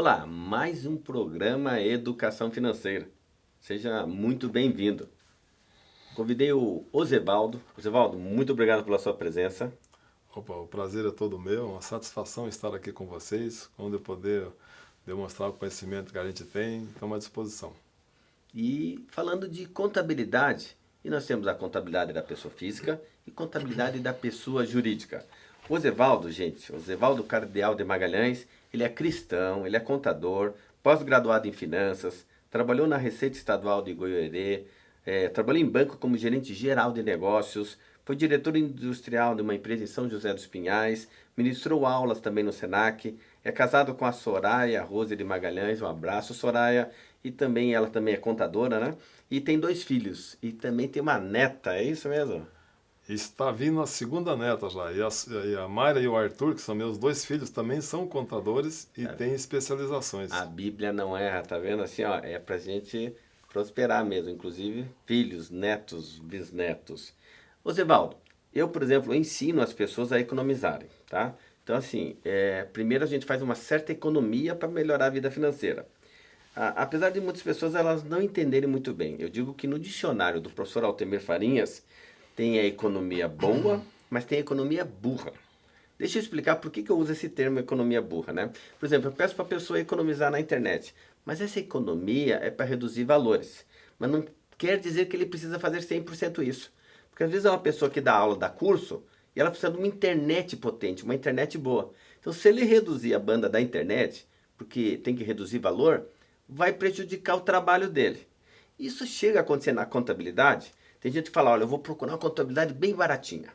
Olá, mais um programa Educação Financeira. Seja muito bem-vindo. Convidei o Ozevaldo. Ozevaldo, muito obrigado pela sua presença. Opa, o prazer é todo meu, uma satisfação estar aqui com vocês, onde eu poder demonstrar o conhecimento que a gente tem, estamos à disposição. E falando de contabilidade, e nós temos a contabilidade da pessoa física e contabilidade da pessoa jurídica. O Ozevaldo, gente, Ozevaldo Cardeal de Magalhães, ele é cristão, ele é contador, pós-graduado em finanças, trabalhou na Receita Estadual de Goiôerê, trabalhou em banco como gerente geral de negócios, foi diretor industrial de uma empresa em São José dos Pinhais, ministrou aulas também no Senac, é casado com a Soraya Rose de Magalhães, um abraço Soraya, e também ela também é contadora, né? E tem dois filhos, e também tem uma neta, é isso mesmo? Está vindo a segunda neta já, e a Mayra e o Arthur, que são meus dois filhos, também são contadores e têm A especializações. Bíblia não erra, tá vendo? Assim, ó, é pra gente prosperar mesmo, inclusive filhos, netos, bisnetos. Ô Zevaldo, eu, por exemplo, ensino as pessoas a economizarem, tá? Então, assim, primeiro a gente faz uma certa economia para melhorar a vida financeira. Apesar de muitas pessoas elas não entenderem muito bem, eu digo que no dicionário do professor Altemir Farinhas tem a economia boa, mas tem a economia burra. Deixa eu explicar por que eu uso esse termo economia burra, né? Por exemplo, eu peço para a pessoa economizar na internet, mas essa economia é para reduzir valores. Mas não quer dizer que ele precisa fazer 100% isso. Porque às vezes é uma pessoa que dá aula, dá curso, e ela precisa de uma internet potente, uma internet boa. Então, se ele reduzir a banda da internet, porque tem que reduzir valor, vai prejudicar o trabalho dele. Isso chega a acontecer na contabilidade. Tem gente que fala, olha, eu vou procurar uma contabilidade bem baratinha.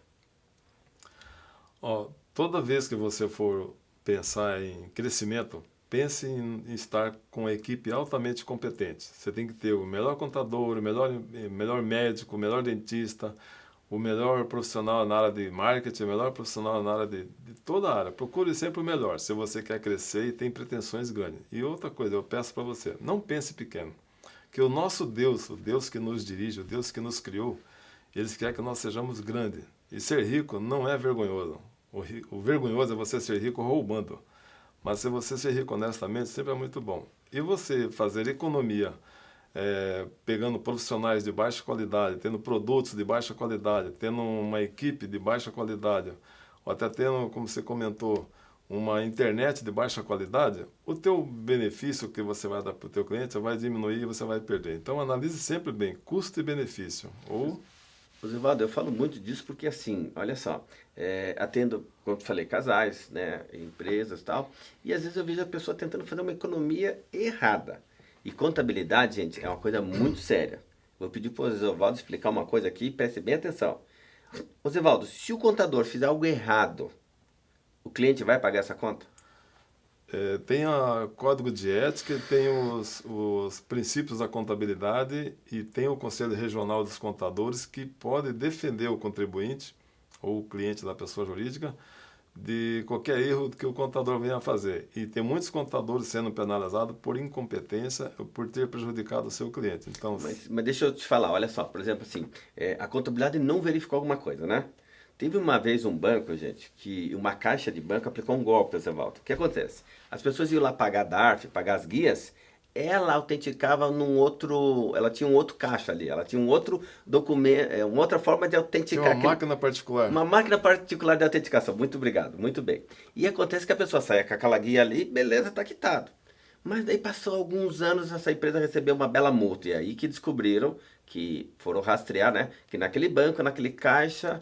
Ó, toda vez que você for pensar em crescimento, pense em estar com uma equipe altamente competente. Você tem que ter o melhor contador, o melhor médico, o melhor dentista, o melhor profissional na área de marketing, o melhor profissional na área de toda a área. Procure sempre o melhor, se você quer crescer e tem pretensões grandes. E outra coisa, eu peço para você, não pense pequeno. Que o nosso Deus, o Deus que nos dirige, o Deus que nos criou, ele quer que nós sejamos grandes. E ser rico não é vergonhoso. O vergonhoso é você ser rico roubando. Mas se você ser rico honestamente, sempre é muito bom. E você fazer economia, pegando profissionais de baixa qualidade, tendo produtos de baixa qualidade, tendo uma equipe de baixa qualidade, ou até tendo, como você comentou, uma internet de baixa qualidade, o teu benefício que você vai dar para o teu cliente vai diminuir e você vai perder. Então analise sempre bem custo e benefício. Ou Osvaldo, eu falo muito disso porque assim, olha só, atendo, como eu falei, casais, né, empresas e tal, e às vezes eu vejo a pessoa tentando fazer uma economia errada. E contabilidade, gente, é uma coisa muito séria. Vou pedir para o Osvaldo explicar uma coisa aqui, preste bem atenção. Osvaldo, se o contador fizer algo errado, o cliente vai pagar essa conta? tem a código de ética, tem os princípios da contabilidade e tem o Conselho Regional dos Contadores que pode defender o contribuinte ou o cliente da pessoa jurídica de qualquer erro que o contador venha a fazer. E tem muitos contadores sendo penalizados por incompetência ou por ter prejudicado o seu cliente. Então, Mas deixa eu te falar, olha só, por exemplo, assim, a contabilidade não verificou alguma coisa, né? Teve uma vez um banco, gente, que uma caixa de banco aplicou um golpe, Zé Walter. O que acontece? As pessoas iam lá pagar DARF, pagar as guias, ela autenticava num outro, ela tinha um outro caixa ali, ela tinha um outro documento, uma outra forma de tinha autenticar uma aquele, máquina particular. uma máquina particular de autenticação. Muito obrigado, muito bem. E acontece que a pessoa sai com aquela guia ali, beleza, tá quitado. Mas daí passou alguns anos, essa empresa recebeu uma bela multa. E aí que descobriram, que foram rastrear, né? Que naquele banco, naquele caixa,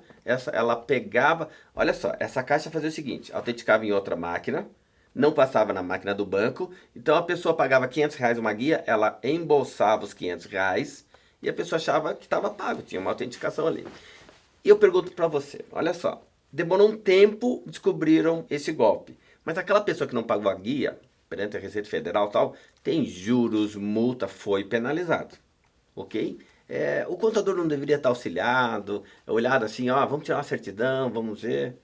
ela pegava. Olha só, essa caixa fazia o seguinte: autenticava em outra máquina, não passava na máquina do banco. Então a pessoa pagava R$ 500 uma guia, ela embolsava os R$ 500 e a pessoa achava que estava pago, tinha uma autenticação ali. E eu pergunto para você, olha só, demorou um tempo, descobriram esse golpe. Mas aquela pessoa que não pagou a guia, perante a Receita Federal e tal, tem juros, multa, foi penalizado. Ok? O contador não deveria estar auxiliado, olhado assim, ó, vamos tirar uma certidão, vamos ver.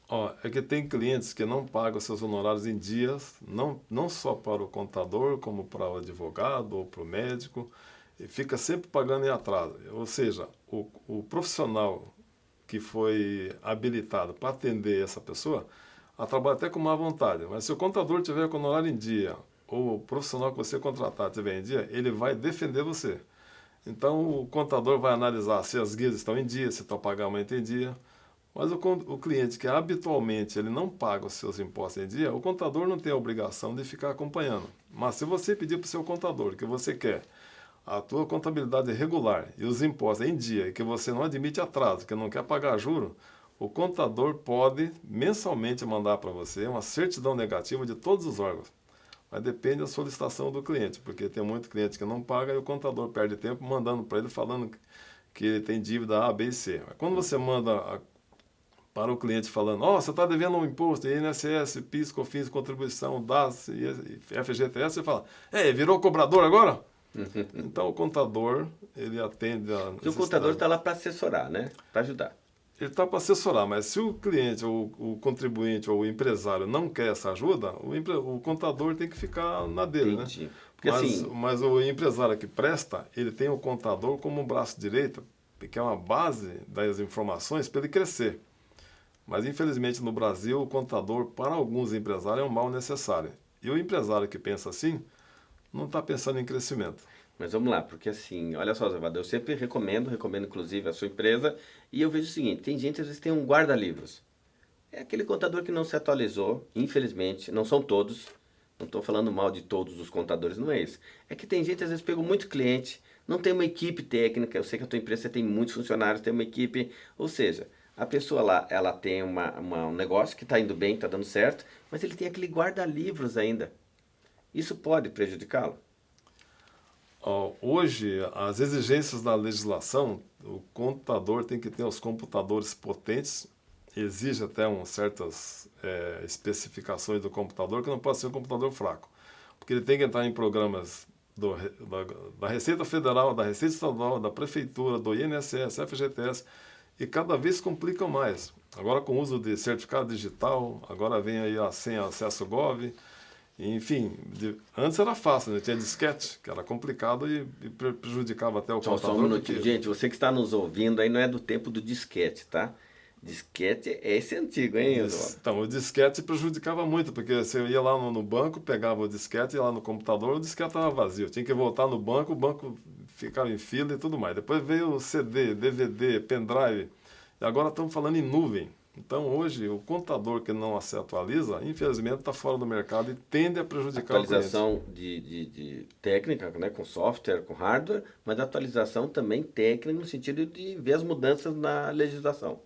Ó, é que tem clientes que não pagam seus honorários em dias, não só para o contador, como para o advogado ou para o médico, e fica sempre pagando em atraso. Ou seja, o profissional que foi habilitado para atender essa pessoa, a trabalhar até com má vontade. Mas se o contador tiver com o horário em dia, ou o profissional que você contratar tiver em dia, ele vai defender você. Então, o contador vai analisar se as guias estão em dia, se está o pagamento em dia. Mas o cliente que habitualmente ele não paga os seus impostos em dia, o contador não tem a obrigação de ficar acompanhando. Mas se você pedir para o seu contador que você quer a tua contabilidade regular e os impostos em dia e que você não admite atraso, que não quer pagar juro, o contador pode mensalmente mandar para você uma certidão negativa de todos os órgãos. Mas depende da solicitação do cliente, porque tem muito cliente que não paga e o contador perde tempo mandando para ele falando que ele tem dívida A, B e C. Mas quando você manda para o cliente falando, você está devendo um imposto, INSS, PIS, COFINS, contribuição, DAS, FGTS, você fala, virou cobrador agora? Então o contador, ele atende a necessidade. O contador está lá para assessorar, né? Para ajudar. Ele está para assessorar, mas se o cliente, ou o contribuinte, ou o empresário não quer essa ajuda, o contador tem que ficar na dele, Entendi. né? Porque Mas o empresário que presta, ele tem o contador como um braço direito, que é uma base das informações para ele crescer. Mas, infelizmente, no Brasil, o contador, para alguns empresários, é um mal necessário. E o empresário que pensa assim, não está pensando em crescimento. Mas vamos lá, porque olha só, Zé Valdo, eu sempre recomendo inclusive a sua empresa, e eu vejo o seguinte, tem gente, às vezes, tem um guarda-livros. É aquele contador que não se atualizou, infelizmente, não são todos, não estou falando mal de todos os contadores, não é isso. É que tem gente, às vezes, pegou muito cliente, não tem uma equipe técnica, eu sei que a tua empresa tem muitos funcionários, tem uma equipe, ou seja, a pessoa lá, ela tem um negócio que está indo bem, está dando certo, mas ele tem aquele guarda-livros ainda. Isso pode prejudicá-lo? Hoje, as exigências da legislação, o contador tem que ter os computadores potentes, exige até certas especificações do computador, que não pode ser um computador fraco, porque ele tem que entrar em programas da Receita Federal, da Receita Estadual, da Prefeitura, do INSS, FGTS, e cada vez complicam mais. Agora com o uso de certificado digital, agora vem aí a senha acesso Gov. Enfim, antes era fácil, né? Tinha disquete, que era complicado e prejudicava até o contador. Só um minutinho, gente, você que está nos ouvindo aí não é do tempo do disquete, tá? Disquete é esse antigo, hein, Eduardo? Então, o disquete prejudicava muito, porque você ia lá no banco, pegava o disquete, ia lá no computador, o disquete estava vazio. Tinha que voltar no banco, o banco ficava em fila e tudo mais. Depois veio o CD, DVD, pendrive, e agora estamos falando em nuvem. Então, hoje, o contador que não se atualiza, infelizmente, está fora do mercado e tende a prejudicar o cliente. Atualização de técnica, né, com software, com hardware, mas atualização também técnica no sentido de ver as mudanças na legislação.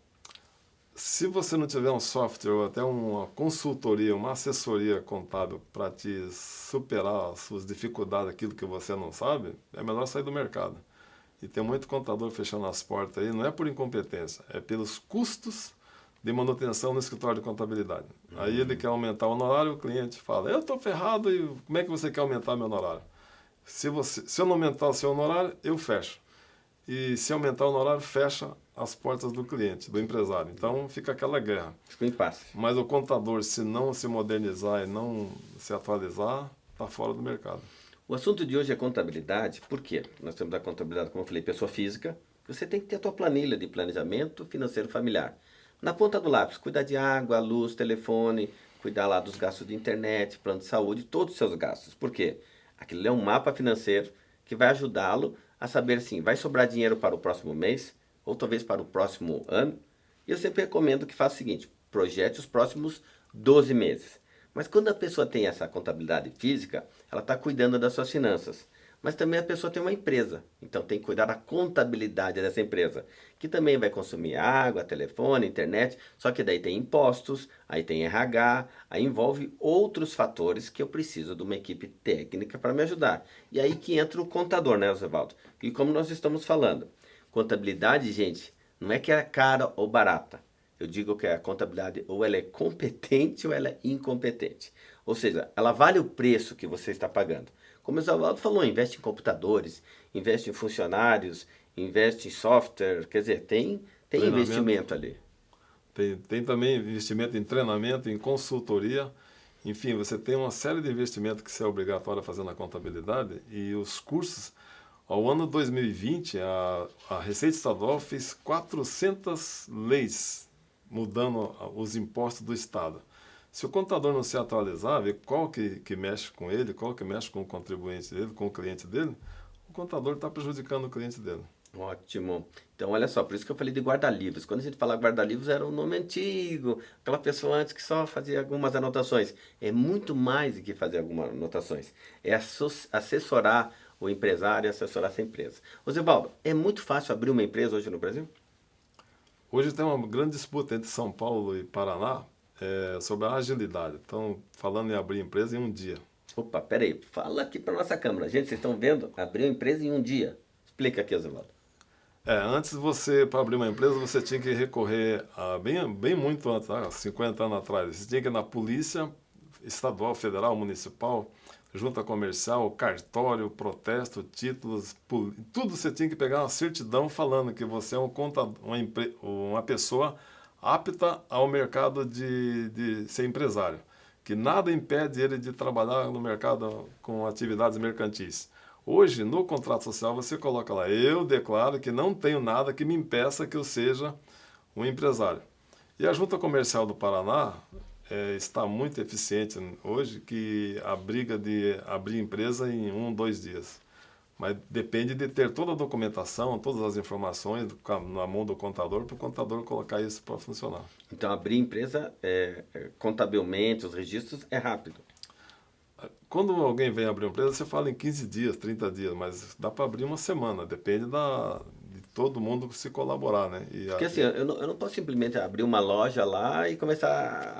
Se você não tiver um software ou até uma consultoria, uma assessoria contábil para te superar as suas dificuldades, aquilo que você não sabe, é melhor sair do mercado. E tem muito contador fechando as portas aí, não é por incompetência, é pelos custos de manutenção no escritório de contabilidade. Aí ele quer aumentar o honorário, o cliente fala, eu estou ferrado, e como é que você quer aumentar meu honorário? Se eu não aumentar o seu honorário, eu fecho. E se aumentar o honorário, fecha as portas do cliente, do empresário. Então fica aquela guerra. Fica um impasse. Mas o contador, se não se modernizar e não se atualizar, está fora do mercado. O assunto de hoje é contabilidade, por quê? Nós temos a contabilidade, como eu falei, pessoa física. Você tem que ter a tua planilha de planejamento financeiro familiar. Na ponta do lápis, cuidar de água, luz, telefone, cuidar lá dos gastos de internet, plano de saúde, todos os seus gastos. Por quê? Aquilo é um mapa financeiro que vai ajudá-lo a saber, assim, vai sobrar dinheiro para o próximo mês, ou talvez para o próximo ano. E eu sempre recomendo que faça o seguinte, projete os próximos 12 meses. Mas quando a pessoa tem essa contabilidade física, ela está cuidando das suas finanças. Mas também a pessoa tem uma empresa, então tem que cuidar da contabilidade dessa empresa, que também vai consumir água, telefone, internet, só que daí tem impostos, aí tem RH, aí envolve outros fatores que eu preciso de uma equipe técnica para me ajudar. E aí que entra o contador, né, Osvaldo? E como nós estamos falando, contabilidade, gente, não é que é cara ou barata. Eu digo que a contabilidade ou ela é competente ou ela é incompetente. Ou seja, ela vale o preço que você está pagando. Como o Osvaldo falou, investe em computadores, investe em funcionários, investe em software, quer dizer, tem investimento ali. Tem também investimento em treinamento, em consultoria. Enfim, você tem uma série de investimentos que é obrigatório a fazer na contabilidade e os cursos. Ao ano 2020, a Receita Estadual fez 400 leis mudando os impostos do Estado. Se o contador não se atualizar, ver qual que mexe com ele, qual que mexe com o contribuinte dele, com o cliente dele, o contador está prejudicando o cliente dele. Ótimo. Então, olha só, por isso que eu falei de guarda-livros. Quando a gente fala guarda-livros, era um nome antigo, aquela pessoa antes que só fazia algumas anotações. É muito mais do que fazer algumas anotações. É assessorar o empresário, assessorar essa empresa. Ô, Zevaldo, é muito fácil abrir uma empresa hoje no Brasil? Hoje tem uma grande disputa entre São Paulo e Paraná sobre a agilidade. Estão falando em abrir empresa em um dia. Opa, peraí, fala aqui para nossa câmera. Gente, vocês estão vendo? Abriu uma empresa em um dia. Explica aqui, Zevaldo. Antes para abrir uma empresa, você tinha que recorrer bem muito antes, 50 anos atrás. Você tinha que ir na polícia estadual, federal, municipal, junta comercial, cartório, protesto, títulos, tudo você tinha que pegar uma certidão falando que você é uma pessoa apta ao mercado de ser empresário, que nada impede ele de trabalhar no mercado com atividades mercantis. Hoje, no contrato social, você coloca lá, eu declaro que não tenho nada que me impeça que eu seja um empresário. E a Junta Comercial do Paraná está muito eficiente hoje, que a briga de abrir empresa em 2 dias. Mas depende de ter toda a documentação, todas as informações na mão do contador, para o contador colocar isso para funcionar. Então, abrir empresa, contabilmente, os registros, é rápido. Quando alguém vem abrir uma empresa, você fala em 15 dias, 30 dias, mas dá para abrir uma semana, depende de todo mundo se colaborar, né? Porque assim, eu não posso simplesmente abrir uma loja lá e começar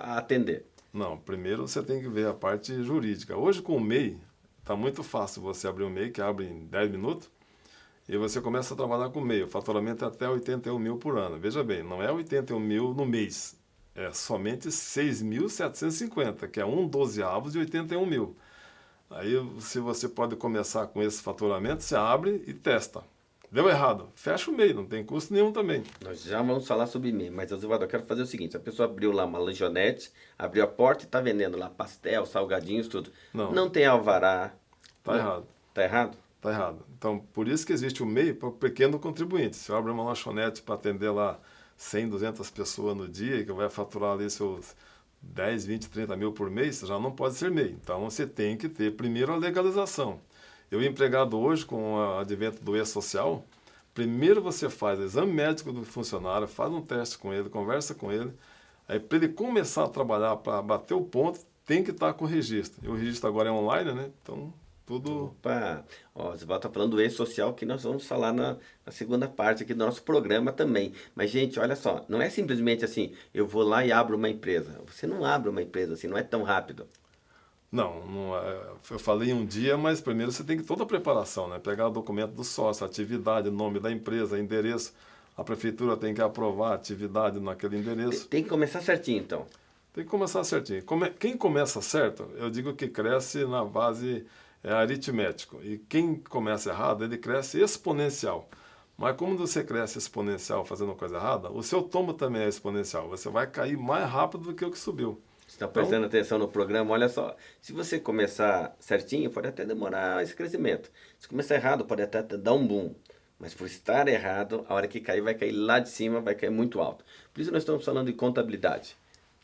a atender. Não, primeiro você tem que ver a parte jurídica. Hoje com o MEI, está muito fácil você abrir um MEI, que abre em 10 minutos, e você começa a trabalhar com o MEI. O faturamento é até 81 mil por ano. Veja bem, não é 81 mil no mês, é somente 6.750, que é 1/12 de 81 mil. Aí, se você pode começar com esse faturamento, você abre e testa. Deu errado, fecha o MEI, não tem custo nenhum também. Nós já vamos falar sobre MEI, mas Osvaldo, eu quero fazer o seguinte, a pessoa abriu lá uma lanchonete, abriu a porta e está vendendo lá pastel, salgadinhos, tudo. Não tem alvará. Está errado. Está errado? Está errado. Então, por isso que existe o MEI para o pequeno contribuinte. Se eu abrir uma lanchonete para atender lá 100, 200 pessoas no dia, que vai faturar ali seus 10, 20, 30 mil por mês, já não pode ser MEI. Então, você tem que ter primeiro a legalização. Eu, empregado hoje, com o advento do e-social, primeiro você faz o exame médico do funcionário, faz um teste com ele, conversa com ele. Aí, para ele começar a trabalhar, para bater o ponto, tem que estar com o registro. E o registro agora é online, né? Então, tudo... Opa! Ó, você está falando do e-social, que nós vamos falar na segunda parte aqui do nosso programa também. Mas, gente, olha só, não é simplesmente assim, eu vou lá e abro uma empresa. Você não abre uma empresa assim, não é tão rápido. Não, eu falei em um dia, mas primeiro você tem que toda a preparação, né? Pegar o documento do sócio, atividade, nome da empresa, endereço. A prefeitura tem que aprovar a atividade naquele endereço. Tem que começar certinho, então. Tem que começar certinho. Quem começa certo, eu digo que cresce na base aritmético. E quem começa errado, ele cresce exponencial. Mas como você cresce exponencial fazendo coisa errada, o seu tombo também é exponencial. Você vai cair mais rápido do que o que subiu. Você está prestando atenção no programa, olha só. Se você começar certinho, pode até demorar esse crescimento. Se começar errado, pode até dar um boom. Mas por estar errado, a hora que cair, vai cair lá de cima, vai cair muito alto. Por isso nós estamos falando de contabilidade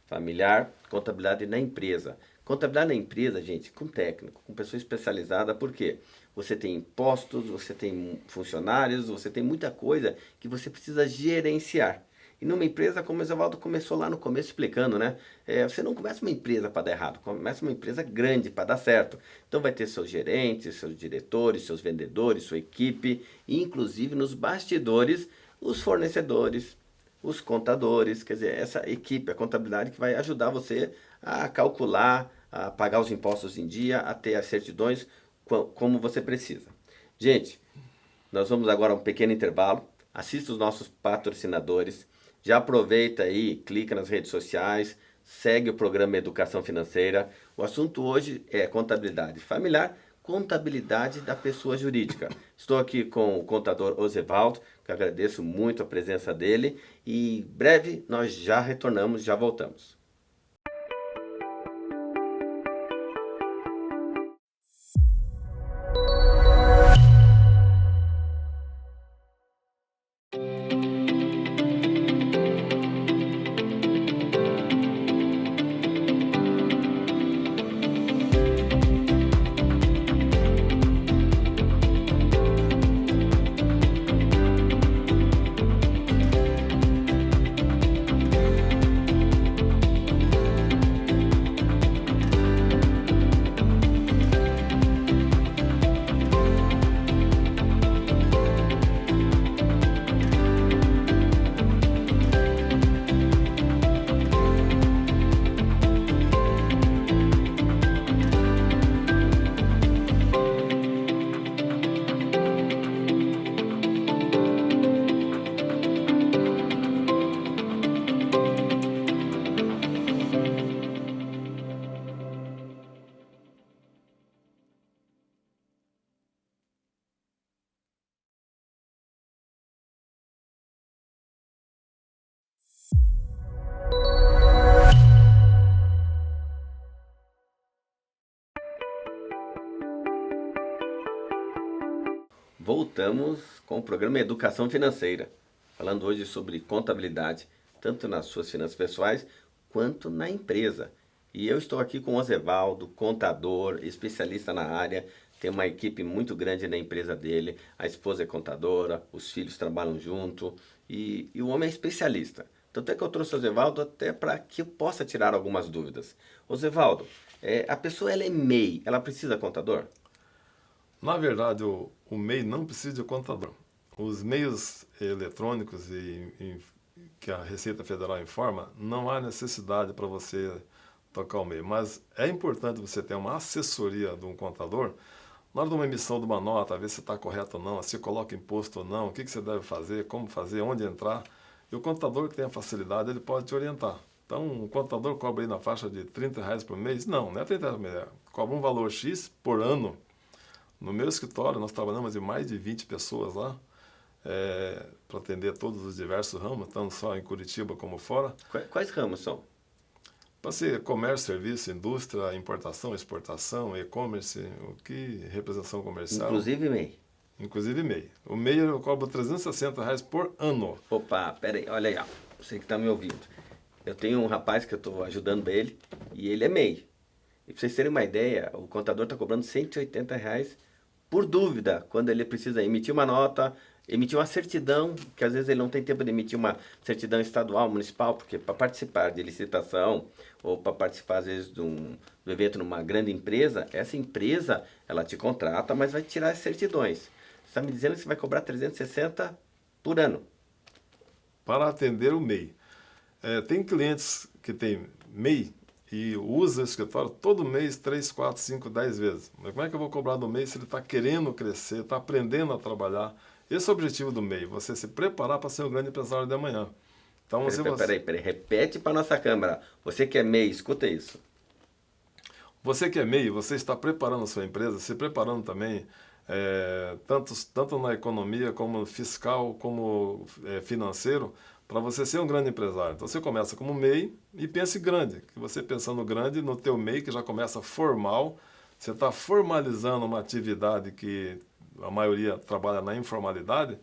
familiar, contabilidade na empresa. Contabilidade na empresa, gente, com técnico, com pessoa especializada, por quê? Você tem impostos, você tem funcionários, você tem muita coisa que você precisa gerenciar. E numa empresa, como o Evaldo começou lá no começo explicando, né? Você não começa uma empresa para dar errado, começa uma empresa grande para dar certo. Então vai ter seus gerentes, seus diretores, seus vendedores, sua equipe, e inclusive nos bastidores, os fornecedores, os contadores, quer dizer, essa equipe, a contabilidade que vai ajudar você a calcular, a pagar os impostos em dia, a ter as certidões como você precisa. Gente, nós vamos agora a um pequeno intervalo, assista os nossos patrocinadores, já aproveita aí, clica nas redes sociais, segue o programa Educação Financeira. O assunto hoje é contabilidade familiar, contabilidade da pessoa jurídica. Estou aqui com o contador Osvaldo, que agradeço muito a presença dele, e breve nós já retornamos, já voltamos. Voltamos com o programa Educação Financeira, falando hoje sobre contabilidade, tanto nas suas finanças pessoais quanto na empresa. E eu estou aqui com o Ozevaldo, contador, especialista na área, tem uma equipe muito grande na empresa dele, a esposa é contadora, os filhos trabalham junto e o homem é especialista. Tanto é que eu trouxe o Ozevaldo até para que eu possa tirar algumas dúvidas. Ozevaldo, a pessoa ela é MEI, ela precisa de contador? Na verdade, o MEI não precisa de contador. Os meios eletrônicos que a Receita Federal informa, não há necessidade para você tocar o MEI. Mas é importante você ter uma assessoria de um contador na hora de uma emissão de uma nota, ver se está correto ou não, se coloca imposto ou não, o que você deve fazer, como fazer, onde entrar. E o contador que tem a facilidade, ele pode te orientar. Então, o contador cobra aí na faixa de R$ 30 por mês? Não, não é R$ 30 por mês. Cobra um valor X por ano. No meu escritório, nós trabalhamos em mais de 20 pessoas lá, para atender todos os diversos ramos, tanto só em Curitiba como fora. Quais ramos são? Para ser comércio, serviço, indústria, importação, exportação, e-commerce, o que representação comercial. Inclusive MEI. Inclusive MEI. O MEI eu cobro R$ 360 por ano. Opa, pera aí, olha aí, ó. Você que está me ouvindo. Eu tenho um rapaz que eu estou ajudando ele e ele é MEI. E para vocês terem uma ideia, o contador está cobrando R$ 180 por dúvida, quando ele precisa emitir uma nota, emitir uma certidão, que às vezes ele não tem tempo de emitir uma certidão estadual, municipal, porque para participar de licitação ou para participar às vezes do evento numa grande empresa, essa empresa ela te contrata, mas vai tirar as certidões. Você está me dizendo que você vai cobrar 360 por ano? Para atender o MEI. Tem clientes que têm MEI e usa o escritório todo mês 3, 4, 5, 10 vezes. Mas como é que eu vou cobrar do MEI se ele está querendo crescer, está aprendendo a trabalhar? Esse é o objetivo do MEI, você se preparar para ser um grande empresário de amanhã. Então, Peraí, repete para nossa câmera. Você que é MEI, escuta isso. Você que é MEI, você está preparando a sua empresa, se preparando também, tanto na economia, como fiscal, como financeiro, para você ser um grande empresário. Então você começa como MEI e pense grande. Que você pensando grande no teu MEI, que já começa formal, você está formalizando uma atividade que a maioria trabalha na informalidade,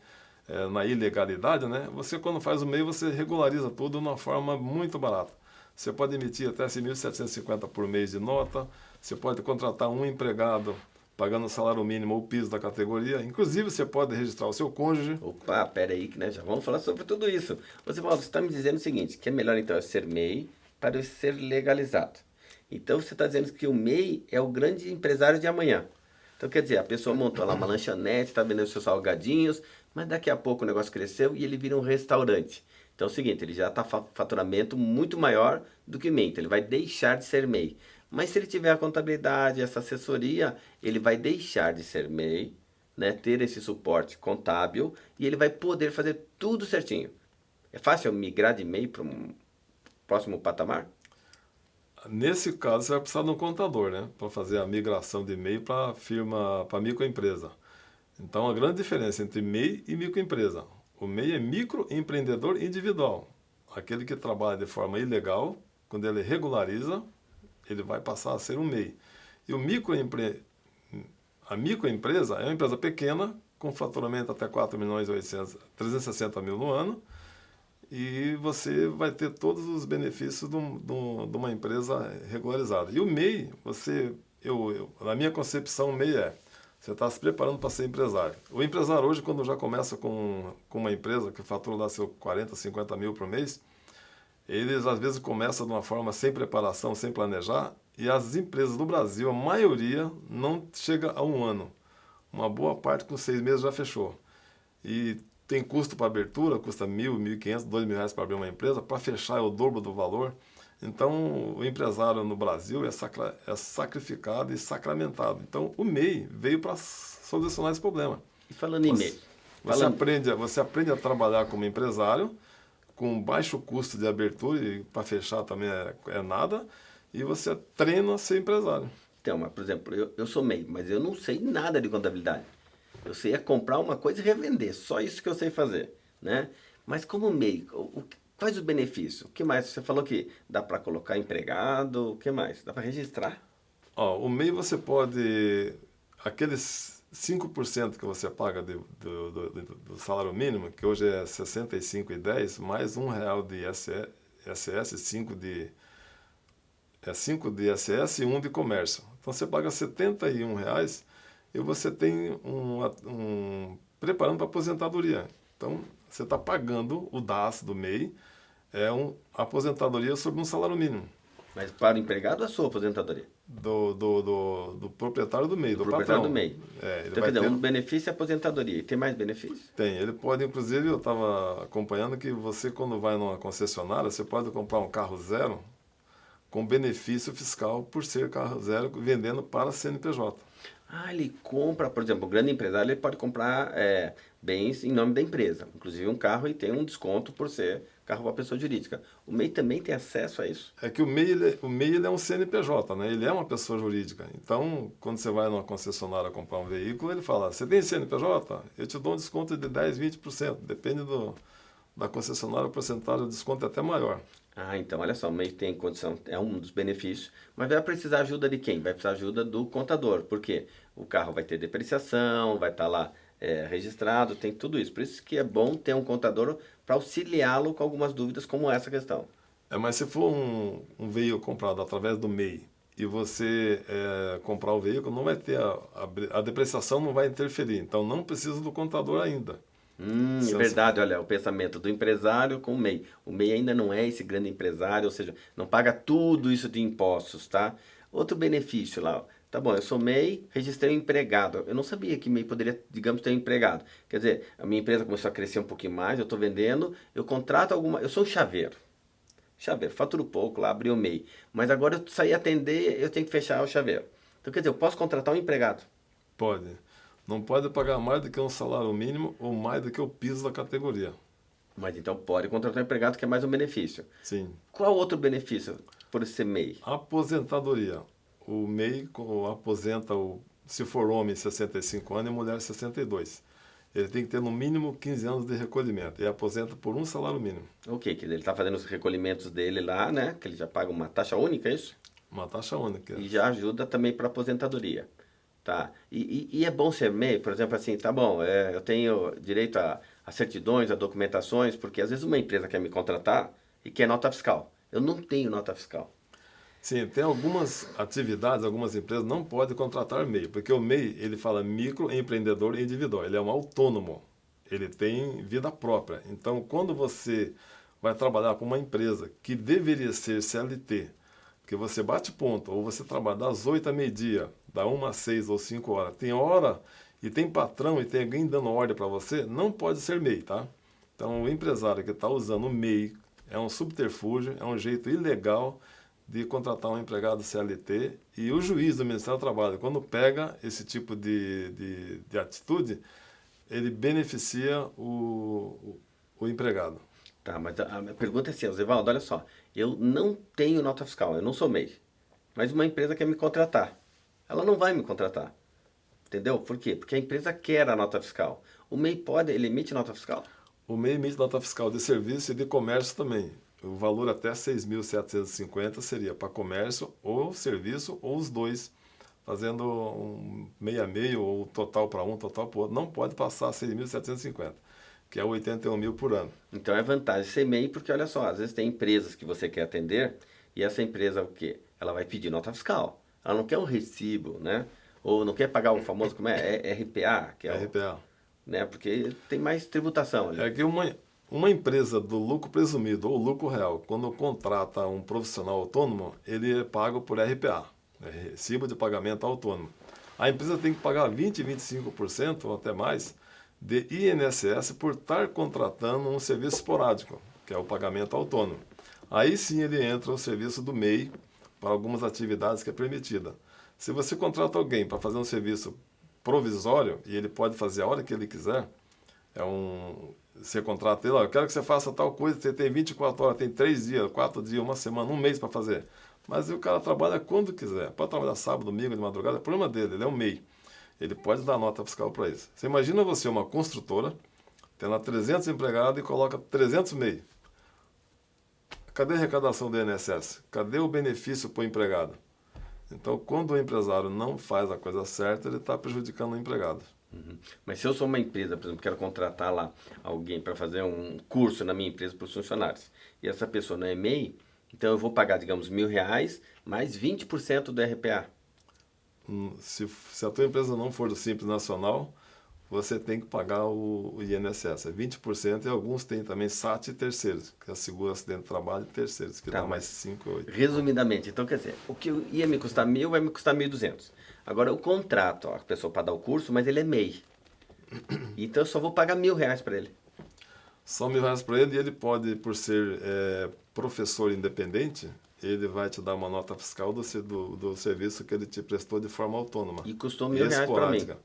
na ilegalidade, né? Você quando faz o MEI, você regulariza tudo de uma forma muito barata. Você pode emitir até 1.750 por mês de nota, você pode contratar um empregado pagando o salário mínimo ou piso da categoria. Inclusive, você pode registrar o seu cônjuge. Opa, pera aí, que né, já vamos falar sobre tudo isso. Você está me dizendo o seguinte, que é melhor então ser MEI para eu ser legalizado. Então você está dizendo que o MEI é o grande empresário de amanhã. Então quer dizer, a pessoa montou lá uma lanchonete, está vendendo seus salgadinhos, mas daqui a pouco o negócio cresceu e ele vira um restaurante. Então é o seguinte, ele já está faturamento muito maior do que MEI, então ele vai deixar de ser MEI. Mas se ele tiver a contabilidade, essa assessoria, ele vai deixar de ser MEI, né, ter esse suporte contábil e ele vai poder fazer tudo certinho. É fácil migrar de MEI para um próximo patamar? Nesse caso, você vai precisar de um contador, né, para fazer a migração de MEI para firma, para microempresa. Então, a grande diferença entre MEI e microempresa. O MEI é microempreendedor individual, aquele que trabalha de forma ilegal. Quando ele regulariza, ele vai passar a ser um MEI. E a microempresa é uma empresa pequena, com faturamento até 4.360.000 no ano, e você vai ter todos os benefícios de uma empresa regularizada. E o MEI, na minha concepção, o MEI você está se preparando para ser empresário. O empresário hoje, quando já começa com uma empresa que fatura lá seus 40, 50 mil por mês, eles às vezes começam de uma forma sem preparação, sem planejar, e as empresas do Brasil, a maioria, não chega a um ano. Uma boa parte com 6 meses já fechou. E tem custo para abertura, custa R$1.000, R$1.500, R$2.000 para abrir uma empresa, para fechar é o dobro do valor. Então, o empresário no Brasil é sacrificado e sacramentado. Então, o MEI veio para solucionar esse problema. E falando em MEI? Você aprende a trabalhar como empresário, com baixo custo de abertura, e para fechar também é nada, e você treina a ser empresário. Então, mas, por exemplo, eu sou MEI, mas eu não sei nada de contabilidade. Eu sei comprar uma coisa e revender, só isso que eu sei fazer, né? Mas como MEI, quais os benefícios? O que mais? Você falou que dá para colocar empregado, o que mais? Dá para registrar? O MEI você pode... Aqueles 5% que você paga do salário mínimo, que hoje é R$ 65,10, mais R$ 1 de ISS, 5 de ISS e 1 de comércio. Então você paga R$ 71,00 e você tem preparando para aposentadoria. Então você está pagando o DAS do MEI, aposentadoria sobre um salário mínimo. Mas para o empregado, a sua aposentadoria? Do proprietário do MEI, do proprietário patrão. do MEI. Ele Então, vai quer dizer, ter... um benefício é aposentadoria. E tem mais benefício? Tem. Ele pode, inclusive, eu estava acompanhando que você, quando vai numa concessionária, você pode comprar um carro zero com benefício fiscal por ser carro zero, vendendo para CNPJ. Ah, ele compra, por exemplo, o grande empresário ele pode comprar bens em nome da empresa, inclusive um carro, e tem um desconto por ser carro para pessoa jurídica. O MEI também tem acesso a isso? É que o MEI ele é um CNPJ, né? Ele é uma pessoa jurídica. Então, quando você vai numa concessionária comprar um veículo, ele fala, você tem CNPJ? Eu te dou um desconto de 10%, 20%. Depende da concessionária, o porcentagem do desconto é até maior. Ah, então, olha só, o MEI tem condição, é um dos benefícios, mas vai precisar ajuda de quem? Vai precisar ajuda do contador, porque o carro vai ter depreciação, vai estar lá registrado, tem tudo isso. Por isso que é bom ter um contador para auxiliá-lo com algumas dúvidas como essa questão. Mas se for um veículo comprado através do MEI e você comprar o veículo, não vai ter a depreciação não vai interferir. Então não precisa do contador ainda. É verdade, olha, o pensamento do empresário com o MEI. O MEI ainda não é esse grande empresário, ou seja, não paga tudo isso de impostos, tá? Outro benefício lá, ó. Tá bom, eu sou MEI, registrei um empregado. Eu não sabia que MEI poderia, digamos, ter um empregado. Quer dizer, a minha empresa começou a crescer um pouquinho mais, eu estou vendendo, eu contrato alguma... Eu sou um chaveiro. Chaveiro, faturo pouco lá, abri o MEI. Mas agora eu saí atender, eu tenho que fechar o chaveiro. Então, quer dizer, eu posso contratar um empregado? Pode. Não pode pagar mais do que um salário mínimo ou mais do que o piso da categoria. Mas então pode contratar um empregado, que é mais um benefício. Sim. Qual outro benefício por ser MEI? Aposentadoria. O MEI aposenta, se for homem, 65 anos e mulher, 62. Ele tem que ter no mínimo 15 anos de recolhimento e aposenta por um salário mínimo. Ok, que ele está fazendo os recolhimentos dele lá, né? Que ele já paga uma taxa única, é isso? Uma taxa única. E já ajuda também para aposentadoria. Tá. E é bom ser MEI, por exemplo, assim, tá bom, eu tenho direito a certidões, a documentações, porque às vezes uma empresa quer me contratar e quer nota fiscal. Eu não tenho nota fiscal. Sim, tem algumas atividades, algumas empresas não podem contratar MEI, porque o MEI, ele fala microempreendedor individual, ele é um autônomo, ele tem vida própria. Então, quando você vai trabalhar para uma empresa que deveria ser CLT, que você bate ponto, ou você trabalha das 8 a meio-dia, da 1 às 6 ou 5 horas, tem hora e tem patrão e tem alguém dando ordem para você, não pode ser MEI, tá? Então, o empresário que está usando o MEI é um subterfúgio, é um jeito ilegal de contratar um empregado CLT, e o juiz do Ministério do Trabalho, quando pega esse tipo de atitude, ele beneficia o empregado. Tá, mas a minha pergunta é assim, Zevaldo, olha só, eu não tenho nota fiscal, eu não sou MEI, mas uma empresa quer me contratar. Ela não vai me contratar. Entendeu? Por quê? Porque a empresa quer a nota fiscal. O MEI pode, ele emite nota fiscal? O MEI emite nota fiscal de serviço e de comércio também. O valor até 6.750 seria para comércio ou serviço, ou os dois, fazendo um meio a meio, ou total para um, total para o outro. Não pode passar 6.750, que é 81 mil por ano. Então é vantagem ser MEI, porque olha só, às vezes tem empresas que você quer atender, e essa empresa o quê? Ela vai pedir nota fiscal. Ela não quer um recibo, né? Ou não quer pagar o famoso, como é? RPA, que é RPA. Né? Porque tem mais tributação ali. É que uma empresa do lucro presumido ou lucro real, quando contrata um profissional autônomo, ele é pago por RPA, Recibo de Pagamento Autônomo. A empresa tem que pagar 20%, 25% ou até mais de INSS por estar contratando um serviço esporádico, que é o pagamento autônomo. Aí sim ele entra o serviço do MEI para algumas atividades que é permitida. Se você contrata alguém para fazer um serviço provisório, e ele pode fazer a hora que ele quiser, você contrata ele, eu quero que você faça tal coisa, você tem 24 horas, tem 3 dias, 4 dias, uma semana, um mês para fazer. Mas o cara trabalha quando quiser, pode trabalhar sábado, domingo, de madrugada, é problema dele, ele é um MEI. Ele pode dar nota fiscal para isso. Você imagina você, uma construtora, tem lá 300 empregados e coloca 300 MEI. Cadê a arrecadação do INSS? Cadê o benefício para o empregado? Então, quando o empresário não faz a coisa certa, ele está prejudicando o empregado. Uhum. Mas se eu sou uma empresa, por exemplo, quero contratar lá alguém para fazer um curso na minha empresa para os funcionários, e essa pessoa não é MEI, então eu vou pagar, digamos, R$ 1.000 mais 20% do RPA. Se a tua empresa não for do Simples Nacional, você tem que pagar o INSS, é 20%, e alguns têm também SAT e terceiros, que é seguro acidente de trabalho e terceiros, que Tá, dá mais mas 5 ou 8. resumidamente, então quer dizer, o que ia me custar 1.000 vai me custar 1.200. Agora o contrato, ó, a pessoa para dar o curso, mas ele é MEI. Então eu só vou pagar R$ 1.000 para ele. Só R$ 1.000 para ele, e ele pode, por ser professor independente, ele vai te dar uma nota fiscal do serviço que ele te prestou de forma autônoma E custou e R$ 1.000 para mim. esporádica.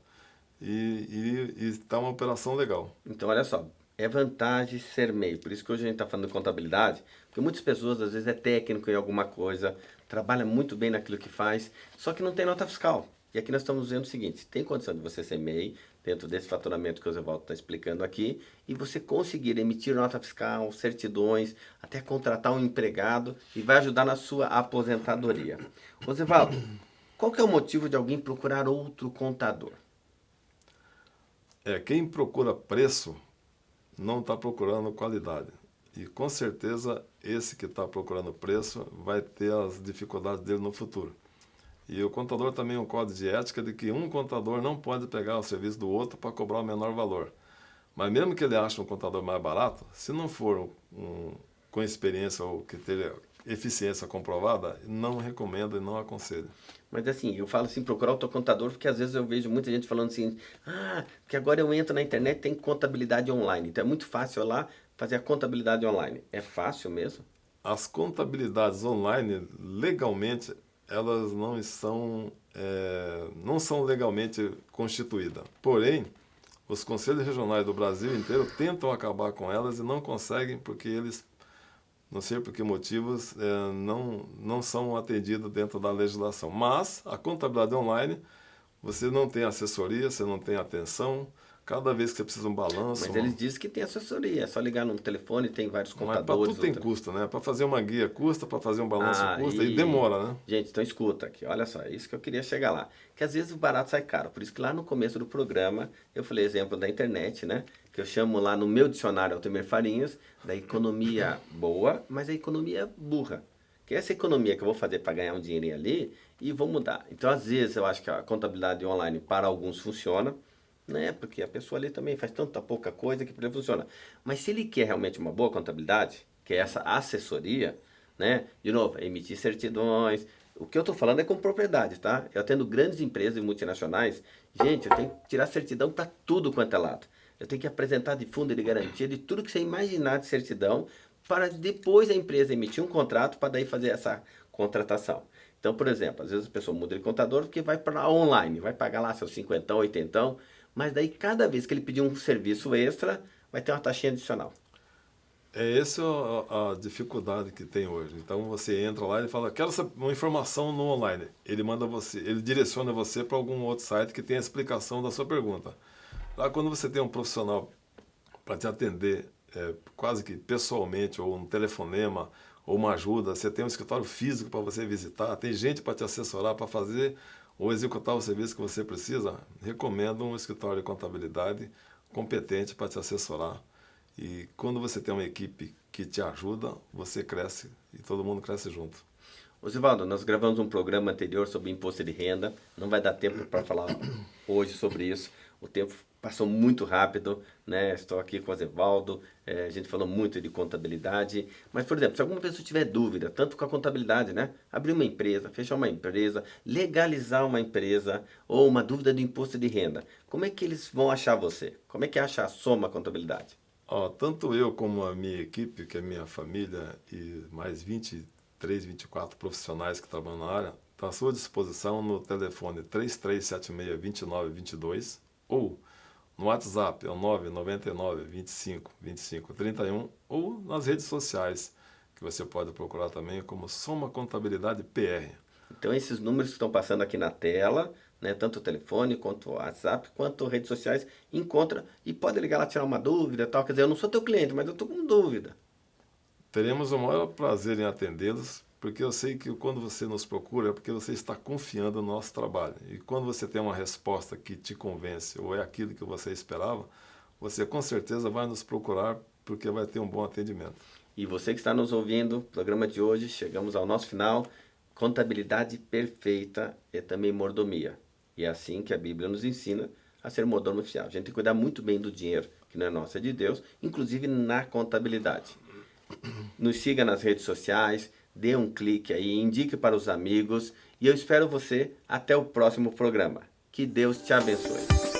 E está uma operação legal. Então, olha só, é vantagem ser MEI. Por isso que hoje a gente está falando de contabilidade, porque muitas pessoas às vezes é técnico em alguma coisa, trabalha muito bem naquilo que faz, só que não tem nota fiscal. E aqui nós estamos dizendo o seguinte, tem condição de você ser MEI, dentro desse faturamento que o Zevaldo está explicando aqui, e você conseguir emitir nota fiscal, certidões, até contratar um empregado, e vai ajudar na sua aposentadoria. Ô Zevaldo, qual que é o motivo de alguém procurar outro contador? Quem procura preço não está procurando qualidade. E com certeza esse que está procurando preço vai ter as dificuldades dele no futuro. E o contador também é um código de ética de que um contador não pode pegar o serviço do outro para cobrar o menor valor. Mas mesmo que ele ache um contador mais barato, se não for com experiência ou que tenha eficiência comprovada, não recomendo e não aconselho. Mas assim, eu falo assim, procurar o teu contador, porque às vezes eu vejo muita gente falando assim, porque agora eu entro na internet, tem contabilidade online, então é muito fácil eu lá fazer a contabilidade online. É fácil mesmo? As contabilidades online, legalmente, elas não são legalmente constituídas. Porém, os conselhos regionais do Brasil inteiro tentam acabar com elas e não conseguem porque eles, não sei por que motivos, não são atendidos dentro da legislação. Mas a contabilidade online, você não tem assessoria, você não tem atenção. Cada vez que você precisa de um balanço... Mas eles dizem que tem assessoria, é só ligar no telefone, tem vários Mas para contadores. tudo tem custo, né? Para fazer uma guia custa, para fazer um balanço custa e demora, né? Gente, então escuta aqui, olha só, é isso que eu queria chegar lá. Que às vezes o barato sai caro, por isso que lá no começo do programa eu falei exemplo da internet, né? Que eu chamo lá no meu dicionário Altemir Farinhas, da economia boa, mas a economia burra. Que é essa economia que eu vou fazer para ganhar um dinheirinho ali e vou mudar. Então às vezes eu acho que a contabilidade online para alguns funciona, né? Porque a pessoa ali também faz tanta pouca coisa que para ele funciona. Mas se ele quer realmente uma boa contabilidade, que é essa assessoria, né? De novo, emitir certidões. O que eu estou falando é com propriedade, tá? Eu atendo grandes empresas e multinacionais. Gente, eu tenho que tirar certidão para tudo quanto é lado. Eu tenho que apresentar de fundo de garantia de tudo que você imaginar de certidão para depois a empresa emitir um contrato para daí fazer essa contratação. Então, por exemplo, às vezes a pessoa muda de contador porque vai para online, vai pagar lá seus 50, 80, mas daí cada vez que ele pedir um serviço extra, vai ter uma taxinha adicional. Essa a dificuldade que tem hoje. Então você entra lá e fala, quero saber uma informação no online. Ele direciona você para algum outro site que tem a explicação da sua pergunta. Lá quando você tem um profissional para te atender quase que pessoalmente, ou um telefonema, ou uma ajuda, você tem um escritório físico para você visitar, tem gente para te assessorar, para fazer ou executar o serviço que você precisa, recomendo um escritório de contabilidade competente para te assessorar. E quando você tem uma equipe que te ajuda, você cresce e todo mundo cresce junto. Osivaldo, nós gravamos um programa anterior sobre imposto de renda, não vai dar tempo para falar hoje sobre isso, o tempo passou muito rápido, né? Estou aqui com o Osivaldo, a gente falou muito de contabilidade, mas, por exemplo, se alguma pessoa tiver dúvida, tanto com a contabilidade, né? Abrir uma empresa, fechar uma empresa, legalizar uma empresa, ou uma dúvida do imposto de renda, como é que eles vão achar você? Como é que acha a Soma Contabilidade? Tanto eu como a minha equipe, que é minha família, e mais 23, 24 profissionais que trabalham na área, estão à sua disposição no telefone 3376-2922 ou no WhatsApp, é o 999 25 25 31, ou nas redes sociais, que você pode procurar também como Soma Contabilidade PR. Então, esses números que estão passando aqui na tela, né, tanto o telefone, quanto o WhatsApp, quanto redes sociais, encontra e pode ligar lá tirar uma dúvida, tal. Quer dizer, eu não sou teu cliente, mas eu estou com dúvida. Teremos o maior prazer em atendê-los, porque eu sei que quando você nos procura é porque você está confiando no nosso trabalho. E quando você tem uma resposta que te convence ou é aquilo que você esperava, você com certeza vai nos procurar porque vai ter um bom atendimento. E você que está nos ouvindo, programa de hoje, chegamos ao nosso final. Contabilidade perfeita é também mordomia. E é assim que a Bíblia nos ensina a ser mordomo fiel. A gente tem que cuidar muito bem do dinheiro, que não é nosso, é de Deus, inclusive na contabilidade. Nos siga nas redes sociais, dê um clique aí, indique para os amigos e eu espero você até o próximo programa. Que Deus te abençoe.